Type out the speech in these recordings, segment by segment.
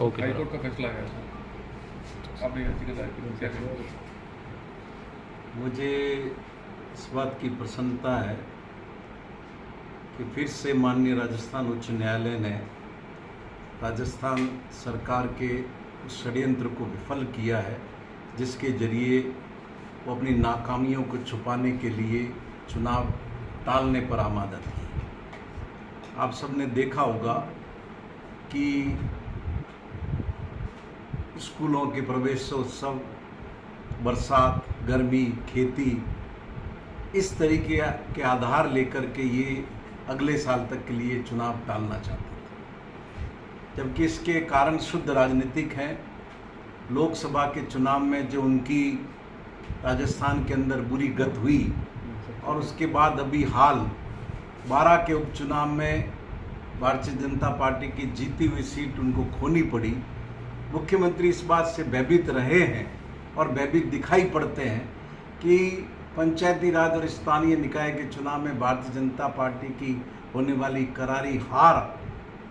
Okay high court का फैसला है आपने याचिका दायर की, क्या कहेंगे? मुझे इस बात की प्रसन्नता है कि फिर से माननीय राजस्थान उच्च न्यायालय ने राजस्थान सरकार के उस षड्यंत्र को विफल किया है जिसके जरिए वो अपनी नाकामियों को छुपाने के लिए चुनाव टालने पर आमादा थी। आप सबने देखा होगा कि स्कूलों के प्रवेशोत्सव, बरसात, गर्मी, खेती, इस तरीके के आधार लेकर के ये अगले साल तक के लिए चुनाव टालना चाहते थे, जबकि इसके कारण शुद्ध राजनीतिक हैं। लोकसभा के चुनाव में जो उनकी राजस्थान के अंदर बुरी गत हुई और उसके बाद अभी हाल 12 के उपचुनाव में भारतीय जनता पार्टी की जीती हुई सीट उनको खोनी पड़ी। मुख्यमंत्री इस बात से भयभीत रहे हैं और भयभीत दिखाई पड़ते हैं कि पंचायती राज और स्थानीय निकाय के चुनाव में भारतीय जनता पार्टी की होने वाली करारी हार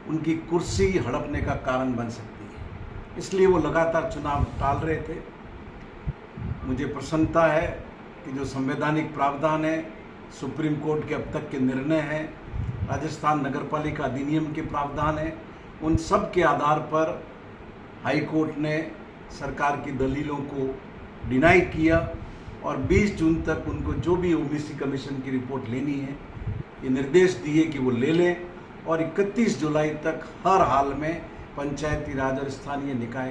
उनकी कुर्सी हड़पने का कारण बन सकती है। इसलिए वो लगातार चुनाव टाल रहे थे। मुझे प्रसन्नता है कि जो संवैधानिक प्रावधान है, सुप्रीम कोर्ट के अब तक के निर्णय हैं, राजस्थान नगरपालिका अधिनियम के प्रावधान है, उन सब के आधार पर हाई कोर्ट ने सरकार की दलीलों को डिनाई किया और 20 जून तक उनको जो भी ओबीसी कमीशन की रिपोर्ट लेनी है ये निर्देश दिए कि वो ले लें और 31 जुलाई तक हर हाल में पंचायती राज और स्थानीय निकाय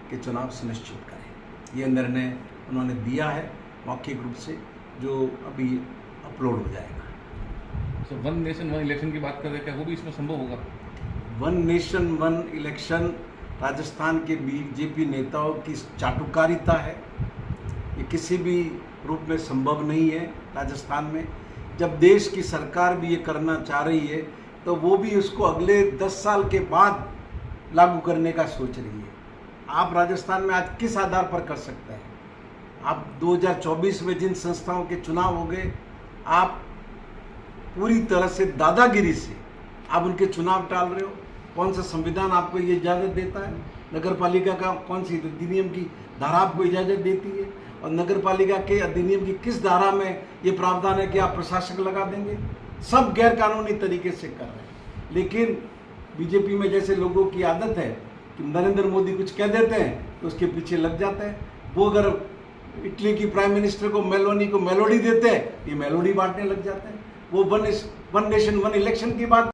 के चुनाव सुनिश्चित करें। ये निर्णय उन्होंने दिया है मौखिक रूप से, जो अभी अपलोड हो जाएगा। तो वन नेशन वन इलेक्शन की बात कर रहे हैं, क्या वो भी इसमें संभव होगा? One nation one election Rajasthan के बीजेपी नेताओं की चाटुकारिता है। ये किसी भी रूप में संभव नहीं है राजस्थान में। जब देश की सरकार भी ये करना चाह रही है तो वो भी उसको अगले 10 साल के बाद लागू करने का सोच रही है। आप राजस्थान में आज किस आधार पर कर सकते हैं? आप 2024 में जिन संस्थाओं के चुनाव हो गए, आप पूरी तरह से दादागिरी से आप उनके चुनाव टाल रहे हो। कौन सा संविधान आपको ये इजाज़त देता है? नगर पालिका का कौन सी अधिनियम की धारा आपको इजाज़त देती है? और नगर पालिका के अधिनियम की किस धारा में ये प्रावधान है कि आप प्रशासक लगा देंगे? सब गैर कानूनी तरीके से कर रहे हैं। लेकिन बीजेपी में जैसे लोगों की आदत है कि नरेंद्र मोदी कुछ कह देते हैं तो उसके पीछे लग जाते हैं। वो अगर इटली की प्राइम मिनिस्टर को मेलोनी को मेलोडी देते हैं, ये मेलोडी बांटने लग जाते हैं। वो वन नेशन वन इलेक्शन की बात